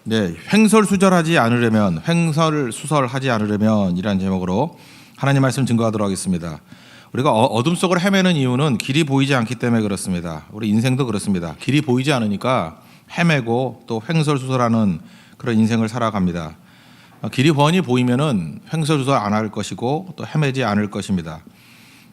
네, 횡설수설하지 않으려면 횡설수설하지 않으려면 이란 제목으로 하나님 말씀 증거하도록 하겠습니다. 우리가 어둠 속을 헤매는 이유는 길이 보이지 않기 때문에 그렇습니다. 우리 인생도 그렇습니다. 길이 보이지 않으니까 헤매고 또 횡설수설하는 그런 인생을 살아갑니다. 길이 훤히 보이면은 횡설수설 안 할 것이고 또 헤매지 않을 것입니다.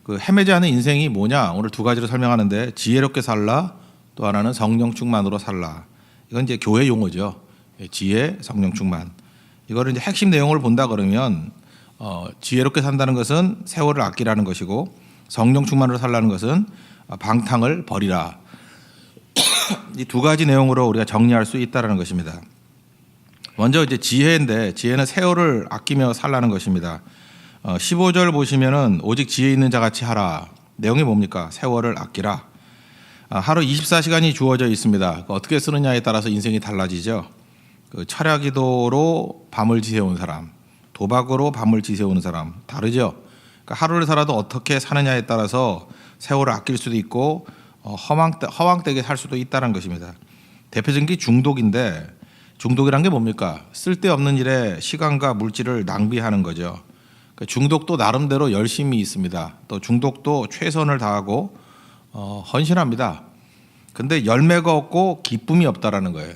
그 헤매지 않은 인생이 뭐냐? 오늘 두 가지로 설명하는데 지혜롭게 살라, 또 하나는 성령 충만으로 살라. 이건 이제 교회 용어죠. 지혜, 성령 충만. 이거를 이제 핵심 내용을 본다 그러면 지혜롭게 산다는 것은 세월을 아끼라는 것이고 성령 충만으로 살라는 것은 방탕을 버리라. 이 두 가지 내용으로 우리가 정리할 수 있다라는 것입니다. 먼저 이제 지혜인데 지혜는 세월을 아끼며 살라는 것입니다. 15절 보시면은 오직 지혜 있는 자 같이 하라. 내용이 뭡니까? 세월을 아끼라. 하루 24시간이 주어져 있습니다. 어떻게 쓰느냐에 따라서 인생이 달라지죠. 철야 기도로 밤을 지새운 사람, 도박으로 밤을 지새우는 사람 다르죠. 그러니까 하루를 살아도 어떻게 사느냐에 따라서 세월을 아낄 수도 있고 허황되게 살 수도 있다는 것입니다. 대표적인 게 중독인데 중독이란 게 뭡니까? 쓸데없는 일에 시간과 물질을 낭비하는 거죠. 그러니까 중독도 나름대로 열심히 있습니다. 또 중독도 최선을 다하고 헌신합니다. 근데 열매가 없고 기쁨이 없다라는 거예요.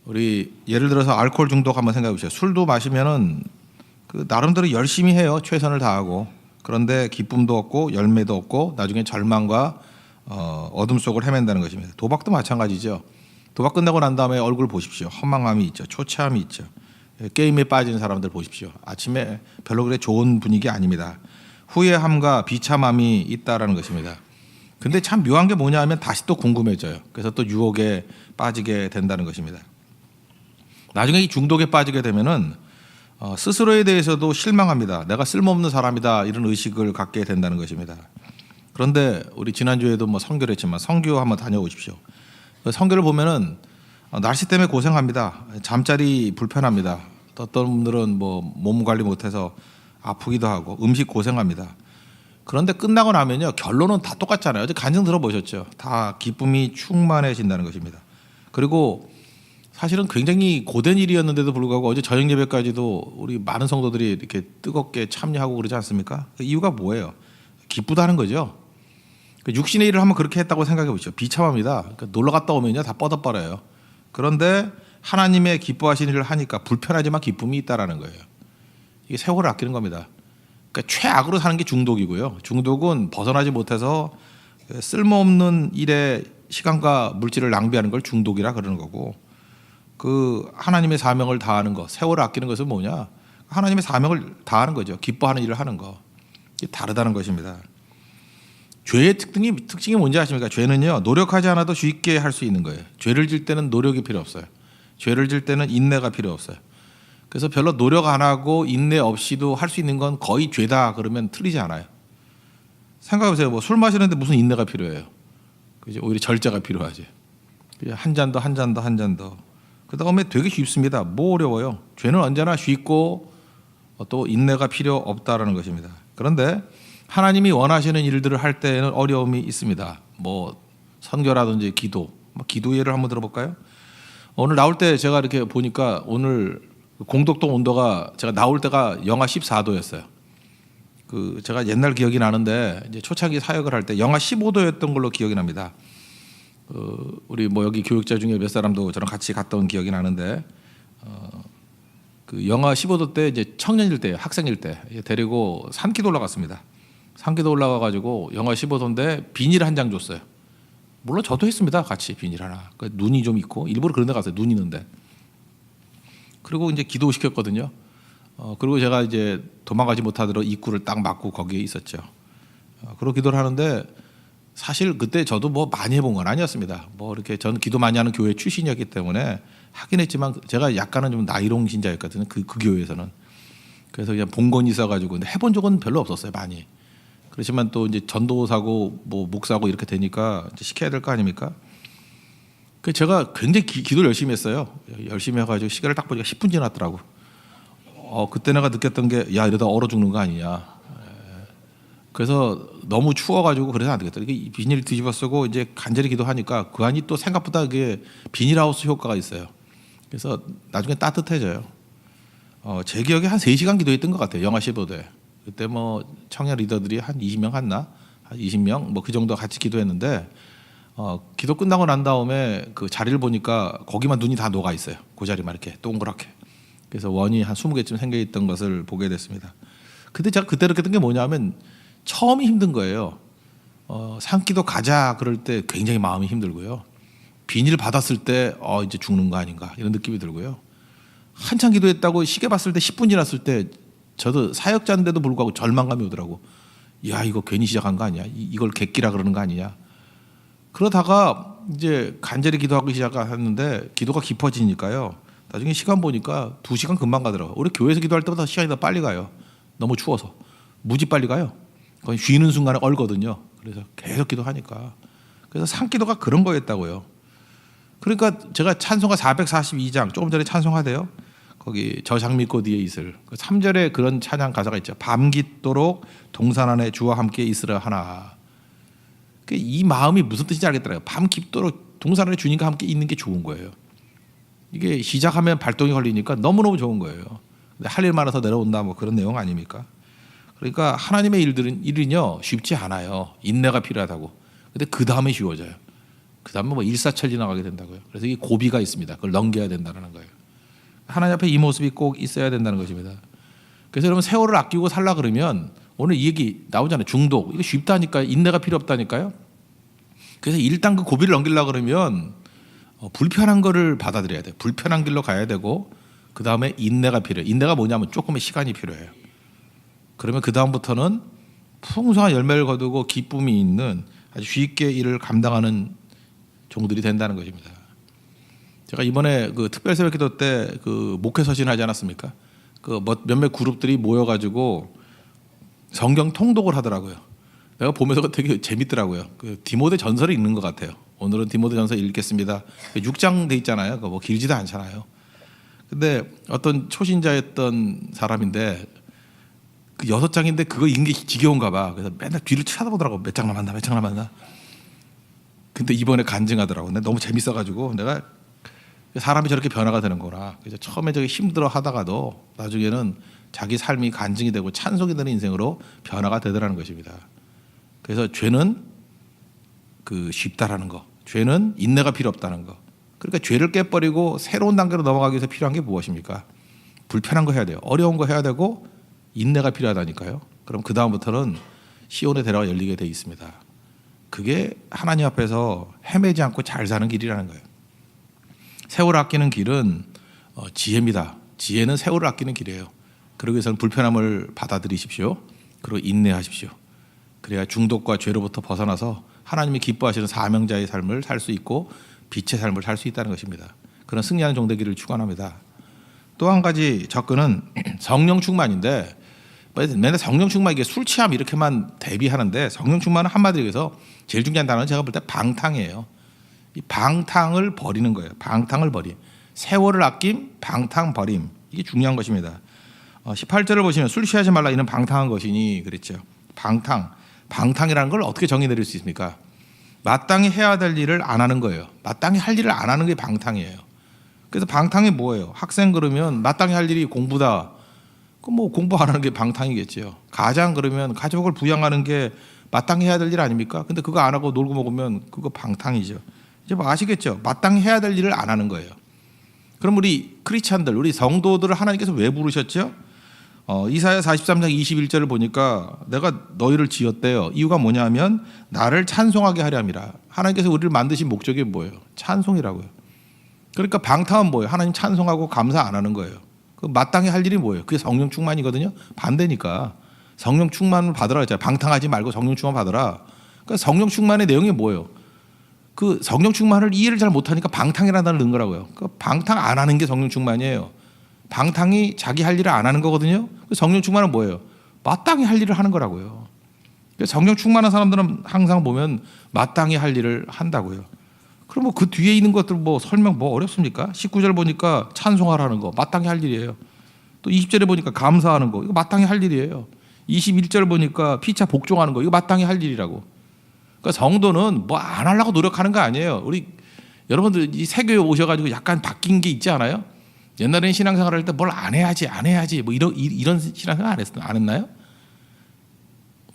우리 예를 들어서 알코올 중독 한번 생각해 보세요. 술도 마시면은 그 나름대로 열심히 해요. 최선을 다하고. 그런데 기쁨도 없고 열매도 없고 나중에 절망과 어둠 속을 헤맨다는 것입니다. 도박도 마찬가지죠. 도박 끝나고 난 다음에 얼굴 보십시오. 허망함이 있죠. 초췌함이 있죠. 게임에 빠진 사람들 보십시오. 아침에 별로 그래 좋은 분위기 아닙니다. 후회함과 비참함이 있다라는 것입니다. 근데 참 묘한 게 뭐냐 하면 다시 또 궁금해져요. 그래서 또 유혹에 빠지게 된다는 것입니다. 나중에 이 중독에 빠지게 되면은 스스로에 대해서도 실망합니다. 내가 쓸모없는 사람이다 이런 의식을 갖게 된다는 것입니다. 그런데 우리 지난주에도 뭐 선교를 했지만 선교 한번 다녀오십시오. 선교를 보면은 날씨 때문에 고생합니다. 잠자리 불편합니다. 어떤 분들은 뭐 몸 관리 못해서 아프기도 하고 음식 고생합니다. 그런데 끝나고 나면요 결론은 다 똑같잖아요. 어제 간증 들어보셨죠? 다 기쁨이 충만해진다는 것입니다. 그리고 사실은 굉장히 고된 일이었는데도 불구하고 어제 저녁 예배까지도 우리 많은 성도들이 이렇게 뜨겁게 참여하고 그러지 않습니까? 그 이유가 뭐예요? 기쁘다는 거죠. 육신의 일을 한번 그렇게 했다고 생각해 보시죠. 비참합니다. 그러니까 놀러 갔다 오면요 다 뻗어버려요. 그런데 하나님의 기뻐하시는 일을 하니까 불편하지만 기쁨이 있다라는 거예요. 이게 세월을 아끼는 겁니다. 그러니까 최악으로 사는 게 중독이고요. 중독은 벗어나지 못해서 쓸모없는 일에 시간과 물질을 낭비하는 걸 중독이라 그러는 거고, 그 하나님의 사명을 다하는 것, 세월을 아끼는 것은 뭐냐? 하나님의 사명을 다하는 거죠. 기뻐하는 일을 하는 거. 이게 다르다는 것입니다. 죄의 특징이 뭔지 아십니까? 죄는요 노력하지 않아도 쉽게 할 수 있는 거예요. 죄를 질 때는 노력이 필요 없어요. 죄를 질 때는 인내가 필요 없어요. 그래서 별로 노력 안 하고 인내 없이도 할 수 있는 건 거의 죄다 그러면 틀리지 않아요. 생각해 보세요. 뭐 술 마시는데 무슨 인내가 필요해요? 그죠? 오히려 절제가 필요하지. 한 잔 더, 한 잔 더, 한 잔 더. 그 다음에 되게 쉽습니다. 뭐 어려워요? 죄는 언제나 쉽고 또 인내가 필요 없다라는 것입니다. 그런데 하나님이 원하시는 일들을 할 때에는 어려움이 있습니다. 뭐 선교라든지 기도, 기도 예를 한번 들어볼까요? 오늘 나올 때 제가 이렇게 보니까 오늘 공덕동 온도가 제가 나올 때가 영하 14도였어요. 그 제가 옛날 기억이 나는데 이제 초창기 사역을 할 때 영하 15도였던 걸로 기억이 납니다. 우리 뭐 여기 교육자 중에 몇 사람도 저랑 같이 갔다 온 기억이 나는데 그 영하 15도 때 이제 청년일 때 학생일 때 데리고 산기도 올라갔습니다. 산기도 올라가 가지고 영하 15도인데 비닐 한 장 줬어요. 물론 저도 했습니다. 같이 비닐 하나. 눈이 좀 있고 일부러 그런 데 갔어요. 눈 있는데. 그리고 이제 기도 시켰거든요. 그리고 제가 이제 도망가지 못하도록 입구를 딱 막고 거기에 있었죠. 그리고 기도를 하는데 사실 그때 저도 뭐 많이 해본 건 아니었습니다. 뭐 이렇게 저는 기도 많이 하는 교회 출신이었기 때문에 하긴 했지만 제가 약간은 좀 나이롱 신자였거든요. 그 교회에서는. 그래서 그냥 본건이 있어가지고 근데 해본 적은 별로 없었어요. 많이. 그렇지만 또 이제 전도사고 뭐 목사고 이렇게 되니까 이제 시켜야 될 거 아닙니까? 그 제가 굉장히 기도를 열심히 했어요. 열심히 해가지고 시간을 딱 보니까 10분 지났더라고. 그때 내가 느꼈던 게 야 이러다 얼어 죽는 거 아니냐. 그래서 너무 추워가지고 그래서 안 되겠다. 이게 비닐 뒤집어 쓰고 이제 간절히 기도하니까 그 안이 또 생각보다 그게 비닐하우스 효과가 있어요. 그래서 나중에 따뜻해져요. 제 기억에 한 3시간 기도했던 것 같아요. 영하 15도에. 그때 뭐 청년 리더들이 한 20명 갔나? 한 20명 뭐 그 정도 같이 기도했는데 기도 끝나고 난 다음에 그 자리를 보니까 거기만 눈이 다 녹아 있어요. 그 자리만 이렇게 동그랗게. 그래서 원이 한 20개쯤 생겨 있던 것을 보게 됐습니다. 근데 제가 그때 느꼈던 게 뭐냐면 처음이 힘든 거예요. 산기도 가자 그럴 때 굉장히 마음이 힘들고요. 비닐 받았을 때 이제 죽는 거 아닌가 이런 느낌이 들고요. 한참 기도했다고 시계 봤을 때 10분 지났을 때 저도 사역자인데도 불구하고 절망감이 오더라고. 야 이거 괜히 시작한 거 아니야? 이걸 객기라 그러는 거 아니냐? 그러다가 이제 간절히 기도하기 시작했는데 기도가 깊어지니까요. 나중에 시간 보니까 2시간 금방 가더라고요. 우리 교회에서 기도할 때보다 시간이 더 빨리 가요. 너무 추워서. 무지 빨리 가요. 거의 쉬는 순간에 얼거든요. 그래서 계속 기도하니까. 그래서 산기도가 그런 거였다고요. 그러니까 제가 찬송가 442장 조금 전에 찬송하대요. 거기 저 장미꽃 뒤에 있을 3절에 그런 찬양 가사가 있죠. 밤 깊도록 동산 안에 주와 함께 있으라 하나. 이 마음이 무슨 뜻인지 알겠더라고요. 밤 깊도록 동산 안에 주님과 함께 있는 게 좋은 거예요. 이게 시작하면 발동이 걸리니까 너무너무 좋은 거예요. 근데 할 일 많아서 내려온다 뭐 그런 내용 아닙니까? 그러니까 하나님의 일은요 쉽지 않아요. 인내가 필요하다고. 근데 그 다음에 쉬워져요. 그 다음에 뭐 일사천리 나가게 된다고요. 그래서 이 고비가 있습니다. 그걸 넘겨야 된다는 거예요. 하나님 앞에 이 모습이 꼭 있어야 된다는 것입니다. 그래서 여러분 세월을 아끼고 살라 그러면 오늘 이 얘기 나오잖아요. 중독. 이거 쉽다니까요. 인내가 필요 없다니까요. 그래서 일단 그 고비를 넘기려고 그러면 불편한 거를 받아들여야 돼요. 불편한 길로 가야 되고 그 다음에 인내가 필요해요. 인내가 뭐냐면 조금의 시간이 필요해요. 그러면 그 다음부터는 풍성한 열매를 거두고 기쁨이 있는 아주 쉽게 일을 감당하는 종들이 된다는 것입니다. 제가 이번에 그 특별 새벽기도 때 그 목회 서신 하지 않았습니까? 그 몇몇 그룹들이 모여가지고 성경 통독을 하더라고요. 내가 보면서 되게 재밌더라고요. 그 디모데 전설을 읽는 것 같아요. 오늘은 디모데 전설 읽겠습니다. 6장 돼 있잖아요. 뭐 길지도 않잖아요. 근데 어떤 초신자였던 사람인데 그 6장인데 그거 읽는 게 지겨운가 봐. 그래서 맨날 뒤를 쳐다보더라고. 몇 장 남았나, 몇 장 남았나. 근데 이번에 간증하더라고. 근데 너무 재밌어가지고 내가 사람이 저렇게 변화가 되는 거라. 그래서 처음에 저기 힘들어 하다가도 나중에는 자기 삶이 간증이 되고 찬송이 되는 인생으로 변화가 되더라는 것입니다. 그래서 죄는 그 쉽다라는 거. 죄는 인내가 필요 없다는 거. 그러니까 죄를 깨버리고 새로운 단계로 넘어가기 위해서 필요한 게 무엇입니까? 불편한 거 해야 돼요. 어려운 거 해야 되고 인내가 필요하다니까요. 그럼 그 다음부터는 시온의 대로가 열리게 돼 있습니다. 그게 하나님 앞에서 헤매지 않고 잘 사는 길이라는 거예요. 세월을 아끼는 길은 지혜입니다. 지혜는 세월을 아끼는 길이에요. 그러기 위해서는 불편함을 받아들이십시오. 그리고 인내하십시오. 그래야 중독과 죄로부터 벗어나서 하나님이 기뻐하시는 사명자의 삶을 살 수 있고 빛의 삶을 살 수 있다는 것입니다. 그런 승리하는 종되기를 축원합니다. 또 한 가지 접근은 성령 충만인데 맨날 성령 충만 이게 술 취함 이렇게만 대비하는데 성령 충만은 한마디로 해서 제일 중요한 단어는 제가 볼 때 방탕이에요. 이 방탕을 버리는 거예요. 방탕을 버림. 세월을 아낌, 방탕 버림. 이게 중요한 것입니다. 18절을 보시면 술 취하지 말라 이는 방탕한 것이니 그랬죠. 방탕이라는 걸 어떻게 정의 내릴 수 있습니까? 마땅히 해야 될 일을 안 하는 거예요. 마땅히 할 일을 안 하는 게 방탕이에요. 그래서 방탕이 뭐예요? 학생 그러면 마땅히 할 일이 공부다. 그럼 뭐 공부 안 하는 게 방탕이겠죠. 가장 그러면 가족을 부양하는 게 마땅히 해야 될 일 아닙니까? 근데 그거 안 하고 놀고 먹으면 그거 방탕이죠. 이제 뭐 아시겠죠? 마땅히 해야 될 일을 안 하는 거예요. 그럼 우리 크리스찬들, 우리 성도들을 하나님께서 왜 부르셨죠? 이사야 43장 21절을 보니까 내가 너희를 지었대요. 이유가 뭐냐면 나를 찬송하게 하려 함이라. 하나님께서 우리를 만드신 목적이 뭐예요? 찬송이라고요. 그러니까 방탕은 뭐예요? 하나님 찬송하고 감사 안 하는 거예요. 그 마땅히 할 일이 뭐예요? 그게 성령 충만이거든요. 반대니까 성령 충만을 받으라 했잖아요. 방탕하지 말고 성령 충만 받으라. 그러니까 성령 충만의 내용이 뭐예요? 그 성령 충만을 이해를 잘 못하니까 방탕이라는 단어를 넣은 거라고요. 그 방탕 안 하는 게 성령 충만이에요. 방탕이 자기 할 일을 안 하는 거거든요. 성령 충만은 뭐예요? 마땅히 할 일을 하는 거라고요. 성령 충만한 사람들은 항상 보면 마땅히 할 일을 한다고요. 그럼 뭐 그 뒤에 있는 것들 뭐 설명 뭐 어렵습니까? 19절 보니까 찬송하라는 거 마땅히 할 일이에요. 또 20절에 보니까 감사하는 거 이거 마땅히 할 일이에요. 21절 보니까 피차 복종하는 거 이거 마땅히 할 일이라고. 그러니까 성도는 뭐 안 하려고 노력하는 거 아니에요. 우리 여러분들 이 세교에 오셔가지고 약간 바뀐 게 있지 않아요? 옛날에는 신앙생활 할 때 뭘 안 해야지 뭐 이런 신앙생활 안 했나요?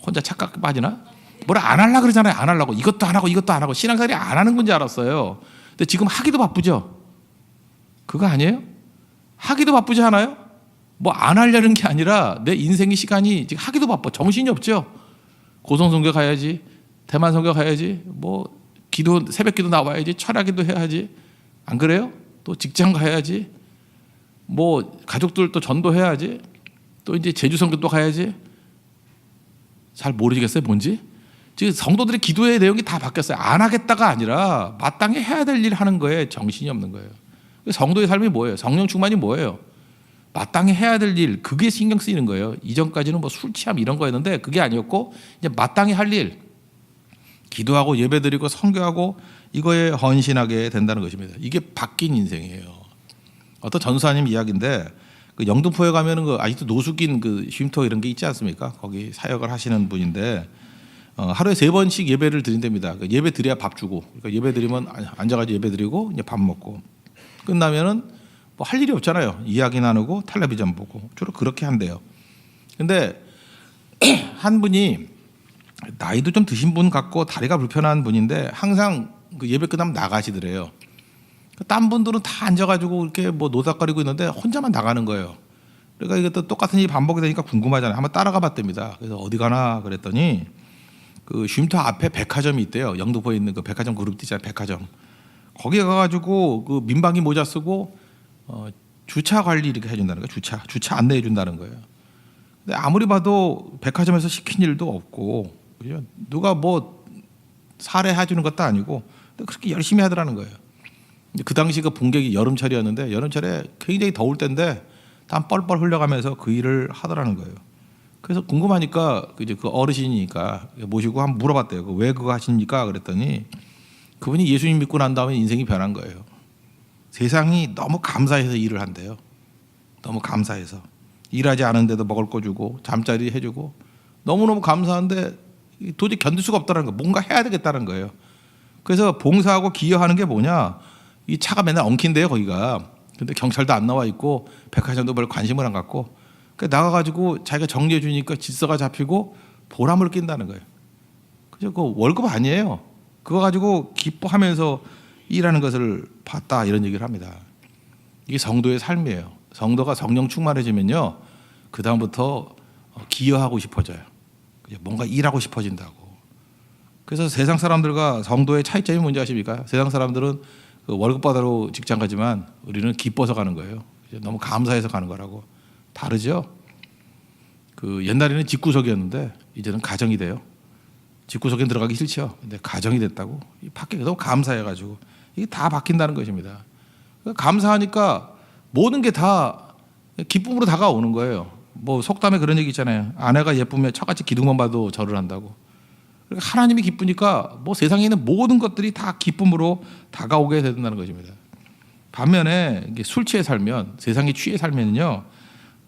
혼자 착각 빠지나? 뭘 안 하려고 그러잖아요. 안 하려고. 이것도 안 하고 신앙생활이 안 하는 건지 알았어요. 근데 지금 하기도 바쁘죠. 그거 아니에요? 하기도 바쁘지 않아요? 뭐 안 하려는 게 아니라 내 인생의 시간이 지금 하기도 바빠. 정신이 없죠. 고성성교 가야지, 대만성교 가야지, 뭐 기도 새벽기도 나와야지, 철야기도 해야지. 안 그래요? 또 직장 가야지, 뭐 가족들 또 전도해야지, 또 이제 제주성교 또 가야지. 잘 모르겠어요, 뭔지. 지금 성도들의 기도의 내용이 다 바뀌었어요. 안 하겠다가 아니라 마땅히 해야 될 일 하는 거에 정신이 없는 거예요. 성도의 삶이 뭐예요? 성령 충만이 뭐예요? 마땅히 해야 될 일, 그게 신경 쓰이는 거예요. 이전까지는 뭐 술 취함 이런 거였는데 그게 아니었고 이제 마땅히 할 일, 기도하고 예배드리고 선교하고 이거에 헌신하게 된다는 것입니다. 이게 바뀐 인생이에요. 어떤 전사님 이야기인데 그 영등포에 가면은 그 아직도 노숙인 그 쉼터 이런 게 있지 않습니까? 거기 사역을 하시는 분인데 하루에 3번씩 예배를 드린답니다. 예배 드려야 밥 주고, 그러니까 예배 드리면 앉아가지고 예배 드리고 이제 밥 먹고 끝나면은 뭐 할 일이 없잖아요. 이야기 나누고 텔레비전 보고 주로 그렇게 한대요. 근데 한 분이 나이도 좀 드신 분 같고 다리가 불편한 분인데 항상 그 예배 끝나면 나가시더래요. 딴 분들은 다 앉아가지고 이렇게 뭐 노닥거리고 있는데 혼자만 나가는 거예요. 그러니까 이게 또 똑같은 일이 반복이 되니까 궁금하잖아요. 한번 따라가 봤답니다. 그래서 어디 가나 그랬더니 그 쉼터 앞에 백화점이 있대요. 영등포에 있는 그 백화점 그룹 있잖아요. 백화점. 거기 가가지고 그 민방위 모자 쓰고 주차 관리 이렇게 해준다는 거예요. 주차 안내해 준다는 거예요. 근데 아무리 봐도 백화점에서 시킨 일도 없고, 그죠? 누가 뭐 사례해 주는 것도 아니고 그렇게 열심히 하더라는 거예요. 그 당시 그 봉객이 여름철이었는데 여름철에 굉장히 더울 때인데 땀 뻘뻘 흘려가면서 그 일을 하더라는 거예요. 그래서 궁금하니까 이제 그 어르신이니까 모시고 한번 물어봤대요. 왜 그거 하십니까? 그랬더니 그분이 예수님 믿고 난 다음에 인생이 변한 거예요. 세상이 너무 감사해서 일을 한대요. 너무 감사해서. 일하지 않은데도 먹을 거 주고 잠자리 해주고 너무너무 감사한데 도저히 견딜 수가 없다는 거예요. 뭔가 해야 되겠다는 거예요. 그래서 봉사하고 기여하는 게 뭐냐. 이 차가 맨날 엉킨대요 거기가. 근데 경찰도 안 나와 있고 백화점도 별 관심을 안 갖고 나가가지고 자기가 정리해 주니까 질서가 잡히고 보람을 낀다는 거예요. 그죠? 그 월급 아니에요. 그거 가지고 기뻐하면서 일하는 것을 봤다 이런 얘기를 합니다. 이게 성도의 삶이에요. 성도가 성령 충만해지면요, 그 다음부터 기여하고 싶어져요. 뭔가 일하고 싶어진다고. 그래서 세상 사람들과 성도의 차이점이 뭔지 아십니까? 세상 사람들은 그 월급 받으러 직장 가지만 우리는 기뻐서 가는 거예요. 너무 감사해서 가는 거라고. 다르죠. 그 옛날에는 집구석이었는데 이제는 가정이 돼요. 집구석에 들어가기 싫죠. 근데 가정이 됐다고. 밖에 너무 감사해가지고 이게 다 바뀐다는 것입니다. 감사하니까 모든 게 다 기쁨으로 다가오는 거예요. 뭐 속담에 그런 얘기 있잖아요. 아내가 예쁘면 처같이 기둥만 봐도 절을 한다고. 그러니까 하나님이 기쁘니까 뭐 세상에 있는 모든 것들이 다 기쁨으로 다가오게 된다는 것입니다. 반면에 이게 술 취해 살면, 세상에 취해 살면요,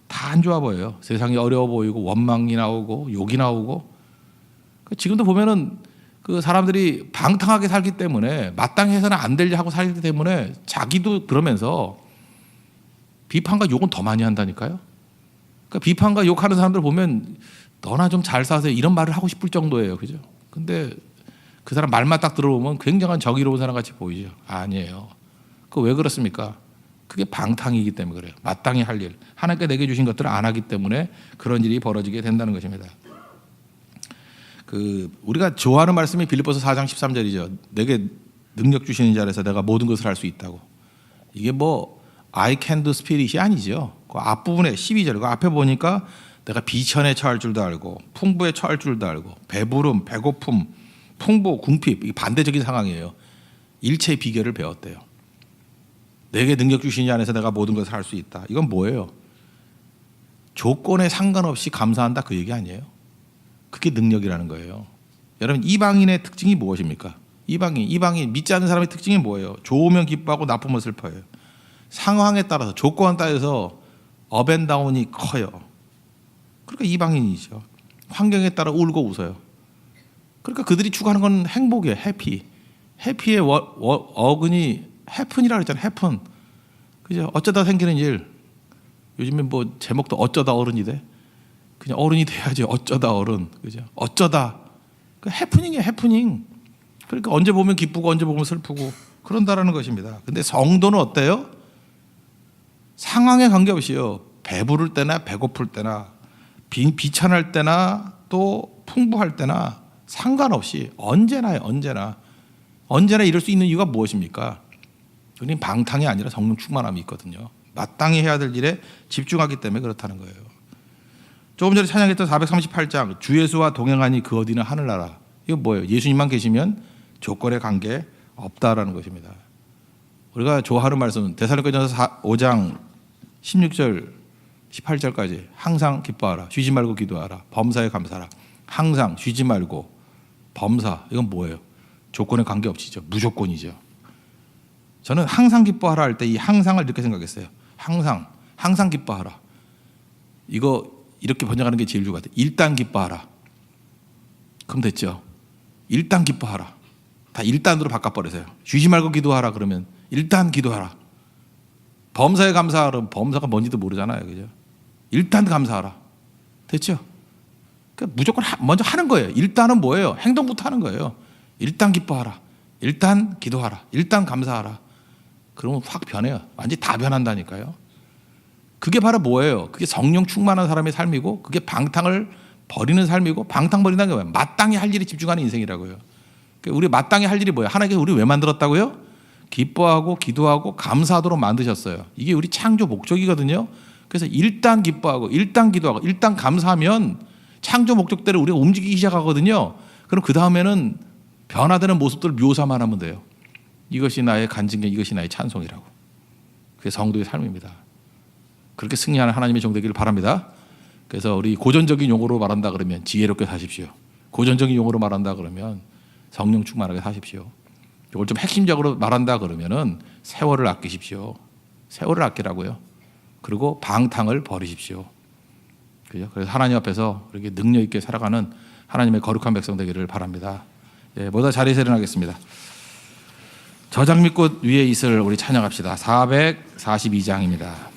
다 안 좋아 보여요. 세상이 어려워 보이고 원망이 나오고 욕이 나오고. 지금도 보면은 그 사람들이 방탕하게 살기 때문에 마땅히 해서는 안 되려 하고 살기 때문에 자기도 그러면서 비판과 욕은 더 많이 한다니까요. 그러니까 비판과 욕하는 사람들 보면 너나 좀 잘 사세요 이런 말을 하고 싶을 정도예요. 그죠? 근데 그 사람 말만 딱 들어보면 굉장한 정의로운 사람 같이 보이죠. 아니에요. 그 왜 그렇습니까? 그게 방탕이기 때문에 그래요. 마땅히 할 일. 하나님께 내게 주신 것들을 안 하기 때문에 그런 일이 벌어지게 된다는 것입니다. 그 우리가 좋아하는 말씀이 빌립보서 4장 13절이죠. 내게 능력 주시는 자라서 내가 모든 것을 할 수 있다고. 이게 뭐 I can do spirit이 아니죠. 그 앞부분에 12절 그 앞에 보니까 내가 비천에 처할 줄도 알고 풍부에 처할 줄도 알고 배부름, 배고픔, 풍부, 궁핍 이게 반대적인 상황이에요. 일체의 비결을 배웠대요. 내게 능력 주시니 안에서 내가 모든 것을 할 수 있다. 이건 뭐예요? 조건에 상관없이 감사한다 그 얘기 아니에요? 그게 능력이라는 거예요. 여러분 이방인의 특징이 무엇입니까? 이방인 믿지 않는 사람의 특징이 뭐예요? 좋으면 기뻐하고 나쁘면 슬퍼해요. 상황에 따라서 조건에 따라서 업앤다운이 커요. 그러니까 이방인이죠. 환경에 따라 울고 웃어요. 그러니까 그들이 추구하는 건 행복이에요. 해피. 해피의 어근이 해픈이라고 했잖아요. 해픈. 그죠? 어쩌다 생기는 일. 요즘에 뭐 제목도 어쩌다 어른이 돼. 그냥 어른이 돼야지. 어쩌다 어른. 그죠? 어쩌다. 그 해프닝이에요. 해프닝. 그러니까 언제 보면 기쁘고 언제 보면 슬프고 그런다라는 것입니다. 근데 성도는 어때요? 상황에 관계없이요. 배부를 때나 배고플 때나 비천할 때나 또 풍부할 때나 상관없이 언제나요. 언제나 이럴 수 있는 이유가 무엇입니까? 우리는 방탕이 아니라 성령 충만함이 있거든요. 마땅히 해야 될 일에 집중하기 때문에 그렇다는 거예요. 조금 전에 찬양했던 438장 주 예수와 동행하니 그 어디는 하늘나라. 이거 뭐예요? 예수님만 계시면 조건의 관계 없다라는 것입니다. 우리가 좋아하는 말씀은 데살로니가전서 5장 16절 18절까지 항상 기뻐하라. 쉬지 말고 기도하라. 범사에 감사하라. 항상 쉬지 말고 범사. 이건 뭐예요? 조건에 관계없이죠. 무조건이죠. 저는 항상 기뻐하라 할 때 이 항상을 이렇게 생각했어요. 항상 기뻐하라. 이거 이렇게 번역하는 게 제일 좋을 것 같아요. 일단 기뻐하라. 그럼 됐죠. 일단 기뻐하라. 다 일단으로 바꿔버리세요. 쉬지 말고 기도하라 그러면 일단 기도하라. 범사에 감사하라. 범사가 뭔지도 모르잖아요. 그죠? 일단 감사하라. 됐죠? 그러니까 무조건 먼저 하는 거예요. 일단은 뭐예요? 행동부터 하는 거예요. 일단 기뻐하라. 일단 기도하라. 일단 감사하라. 그러면 확 변해요. 완전히 다 변한다니까요. 그게 바로 뭐예요? 그게 성령 충만한 사람의 삶이고 그게 방탕을 버리는 삶이고 방탕 버린다는 게 뭐예요? 마땅히 할 일에 집중하는 인생이라고요. 우리 마땅히 할 일이 뭐예요? 하나님께서 우리 왜 만들었다고요? 기뻐하고 기도하고 감사하도록 만드셨어요. 이게 우리 창조 목적이거든요. 그래서 일단 기뻐하고 일단 기도하고 일단 감사하면 창조 목적대로 우리가 움직이기 시작하거든요. 그럼 그 다음에는 변화되는 모습들을 묘사만 하면 돼요. 이것이 나의 간증견, 이것이 나의 찬송이라고. 그게 성도의 삶입니다. 그렇게 승리하는 하나님의 종 되기를 바랍니다. 그래서 우리 고전적인 용어로 말한다 그러면 지혜롭게 사십시오. 고전적인 용어로 말한다 그러면 성령 충만하게 사십시오. 이걸 좀 핵심적으로 말한다 그러면은 세월을 아끼십시오. 세월을 아끼라고요. 그리고 방탕을 버리십시오. 그죠? 그래서 하나님 앞에서 이렇게 능력 있게 살아가는 하나님의 거룩한 백성 되기를 바랍니다. 예, 모두 자리에서 일어나겠습니다. 저장미꽃 위에 있을 우리 찬양합시다. 442장입니다.